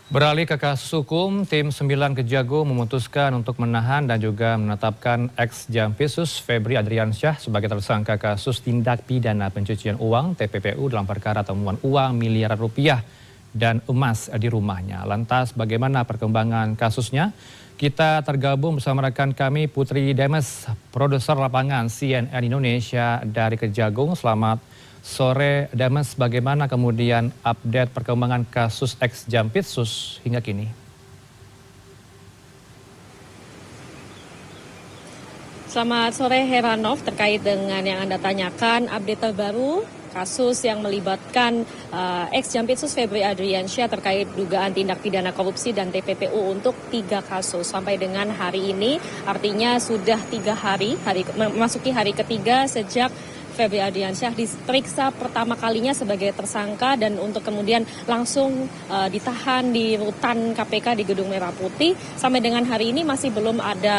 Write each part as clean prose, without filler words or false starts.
Beralih ke kasus hukum, tim 9 Kejagung memutuskan untuk menahan dan juga menetapkan ex-Jampitsus Febri Adriansyah sebagai tersangka kasus tindak pidana pencucian uang TPPU dalam perkara temuan uang miliaran rupiah dan emas di rumahnya. Lantas bagaimana perkembangan kasusnya? Kita tergabung bersama rekan kami Putri Demes, produser lapangan CNN Indonesia dari Kejagung. Selamat sore Demes, bagaimana kemudian update perkembangan kasus ex-Jampitsus hingga kini? Selamat sore Heranov, terkait dengan yang Anda tanyakan, update terbaru kasus yang melibatkan ex-Jampitsus Febri Adriansyah terkait dugaan tindak pidana korupsi dan TPPU untuk 3 kasus. Sampai dengan hari ini, artinya sudah 3 hari, memasuki hari ketiga sejak Febri Adriansyah diperiksa pertama kalinya sebagai tersangka dan untuk kemudian langsung ditahan di rutan KPK di Gedung Merah Putih. Sampai dengan hari ini masih belum ada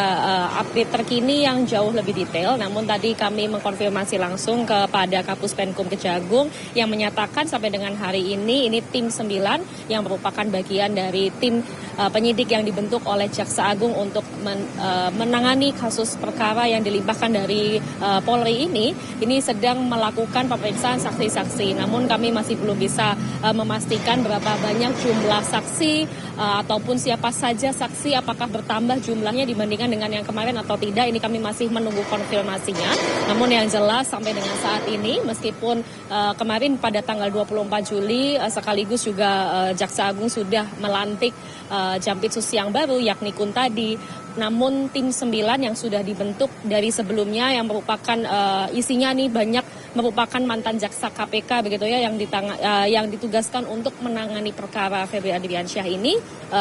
update terkini yang jauh lebih detail. Namun tadi kami mengkonfirmasi langsung kepada Kapus Penkum Kejagung yang menyatakan sampai dengan hari ini tim 9 yang merupakan bagian dari tim penyidik yang dibentuk oleh Jaksa Agung untuk menangani kasus perkara yang dilimpahkan dari Polri ini sedang melakukan pemeriksaan saksi-saksi. Namun kami masih belum bisa memastikan berapa banyak jumlah saksi ataupun siapa saja saksi, apakah bertambah jumlahnya dibandingkan dengan yang kemarin atau tidak. Ini kami masih menunggu konfirmasinya. Namun yang jelas sampai dengan saat ini, meskipun kemarin pada tanggal 24 Juli sekaligus juga Jaksa Agung sudah melantik Jampitsus yang baru yakni Kuntadi. Namun tim 9 yang sudah dibentuk dari sebelumnya yang merupakan isinya nih banyak merupakan mantan jaksa KPK begitu ya yang ditugaskan untuk menangani perkara Febri Adriansyah ini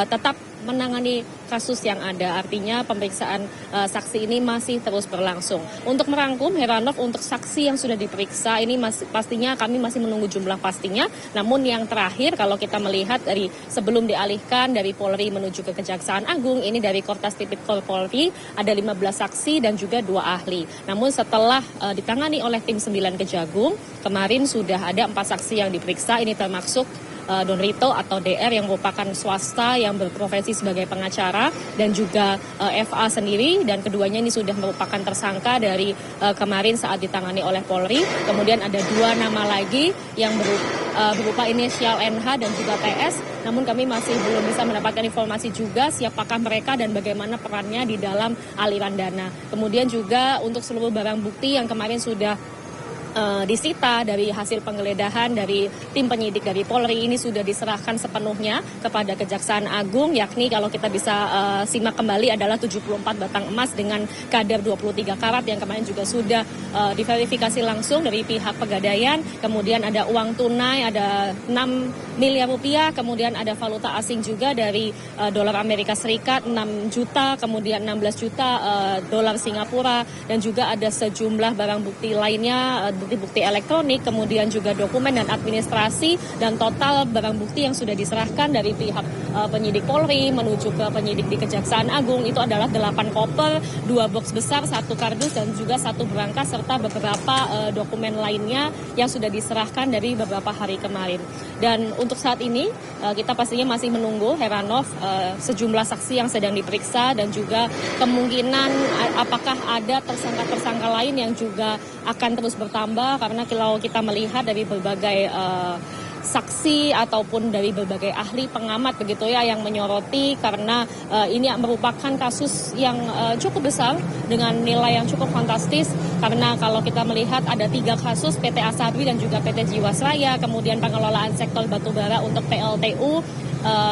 tetap menangani kasus yang ada. Artinya pemeriksaan saksi ini masih terus berlangsung. Untuk merangkum Heranov, untuk saksi yang sudah diperiksa ini pastinya kami masih menunggu jumlah pastinya. Namun yang terakhir kalau kita melihat dari sebelum dialihkan dari Polri menuju ke Kejaksaan Agung, ini dari Kortas Tipikor Polri ada 15 saksi dan juga 2 ahli. Namun setelah ditangani oleh tim 9 Kejagung, kemarin sudah ada 4 saksi yang diperiksa. Ini termasuk Don Rito atau DR yang merupakan swasta yang berprofesi sebagai pengacara dan juga FA sendiri, dan keduanya ini sudah merupakan tersangka dari kemarin saat ditangani oleh Polri. Kemudian ada 2 nama lagi yang berupa inisial NH dan juga TS, namun kami masih belum bisa mendapatkan informasi juga siapakah mereka dan bagaimana perannya di dalam aliran dana. Kemudian juga untuk seluruh barang bukti yang kemarin sudah disita dari hasil penggeledahan dari tim penyidik dari Polri ini sudah diserahkan sepenuhnya kepada Kejaksaan Agung, yakni kalau kita bisa simak kembali adalah 74 batang emas dengan kadar 23 karat yang kemarin juga sudah diverifikasi langsung dari pihak Pegadaian. Kemudian ada uang tunai, ada 6 miliar rupiah, kemudian ada valuta asing juga dari dolar Amerika Serikat 6 juta, kemudian 16 juta dolar Singapura, dan juga ada sejumlah barang bukti lainnya, bukti elektronik, kemudian juga dokumen dan administrasi, dan total barang bukti yang sudah diserahkan dari pihak penyidik Polri menuju ke penyidik di Kejaksaan Agung itu adalah 8 koper, 2 box besar, 1 kardus dan juga 1 berangkas serta beberapa dokumen lainnya yang sudah diserahkan dari beberapa hari kemarin. Dan untuk saat ini kita pastinya masih menunggu Heranov sejumlah saksi yang sedang diperiksa dan juga kemungkinan apakah ada tersangka-tersangka lain yang juga akan terus bertambah, karena kalau kita melihat dari berbagai saksi ataupun dari berbagai ahli pengamat begitu ya yang menyoroti, karena ini merupakan kasus yang cukup besar dengan nilai yang cukup fantastis, karena kalau kita melihat ada 3 kasus PT Asabri dan juga PT Jiwasraya, kemudian pengelolaan sektor batubara untuk PLTU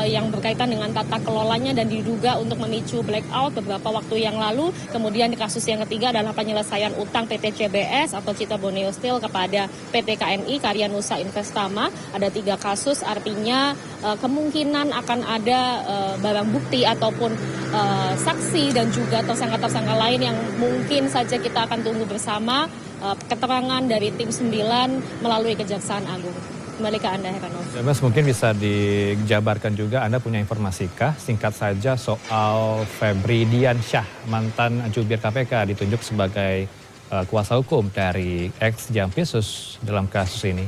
yang berkaitan dengan tata kelolanya dan diduga untuk memicu blackout beberapa waktu yang lalu. Kemudian di kasus yang ketiga adalah penyelesaian utang PT CBS atau Cita Borneo Steel kepada PT KNI Karya Nusa Investama. Ada 3 kasus, artinya kemungkinan akan ada barang bukti ataupun saksi dan juga tersangka-tersangka lain yang mungkin saja kita akan tunggu bersama keterangan dari tim 9 melalui Kejaksaan Agung. Kembali ke Anda, Heranov. Mas, mungkin bisa dijabarkan juga, Anda punya informasikah singkat saja soal Febri Diansyah, mantan jubir KPK ditunjuk sebagai kuasa hukum dari ex-Jampitsus dalam kasus ini?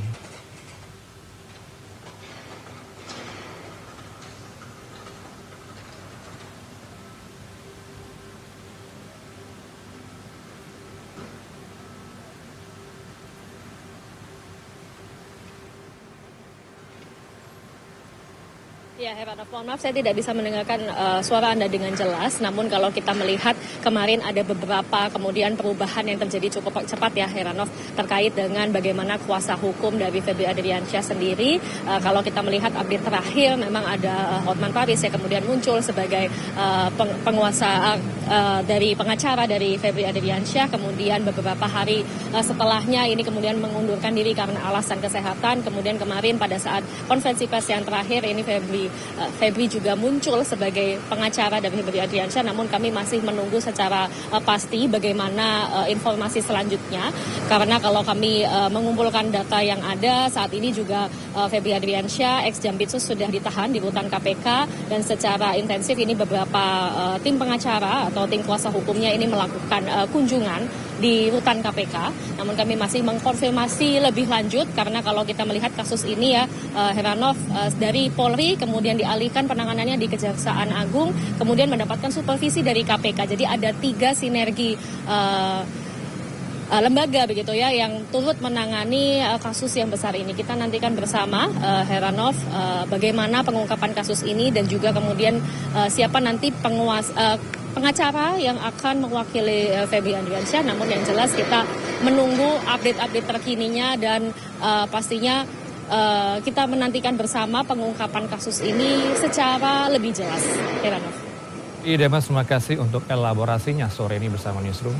Ya, Heranov, mohon maaf saya tidak bisa mendengarkan suara Anda dengan jelas. Namun kalau kita melihat kemarin ada beberapa kemudian perubahan yang terjadi cukup cepat ya Heranov terkait dengan bagaimana kuasa hukum dari Febri Adriansyah sendiri. Kalau kita melihat update terakhir memang ada Hotman Paris yang kemudian muncul sebagai penguasa dari pengacara dari Febri Adriansyah. Kemudian beberapa hari setelahnya ini kemudian mengundurkan diri karena alasan kesehatan. Kemudian kemarin pada saat konferensi pers yang terakhir ini Febri juga muncul sebagai pengacara dari Febri Adriansyah, namun kami masih menunggu secara pasti bagaimana informasi selanjutnya, karena kalau kami mengumpulkan data yang ada saat ini juga Febri Adriansyah ex Jampitsus sudah ditahan di rutan KPK dan secara intensif ini beberapa tim pengacara atau tim kuasa hukumnya ini melakukan kunjungan di rutan KPK. Namun kami masih mengkonfirmasi lebih lanjut karena kalau kita melihat kasus ini ya Heranov dari Polri kemudian dialihkan penanganannya di Kejaksaan Agung, kemudian mendapatkan supervisi dari KPK. Jadi ada 3 sinergi lembaga begitu ya yang turut menangani kasus yang besar ini. Kita nantikan bersama Heranov bagaimana pengungkapan kasus ini dan juga kemudian siapa nanti pengacara yang akan mewakili Febri Adriansyah. Namun yang jelas kita menunggu update-update terkininya dan pastinya kita menantikan bersama pengungkapan kasus ini secara lebih jelas. Heranov. Demas, terima kasih untuk elaborasinya sore ini bersama Newsroom.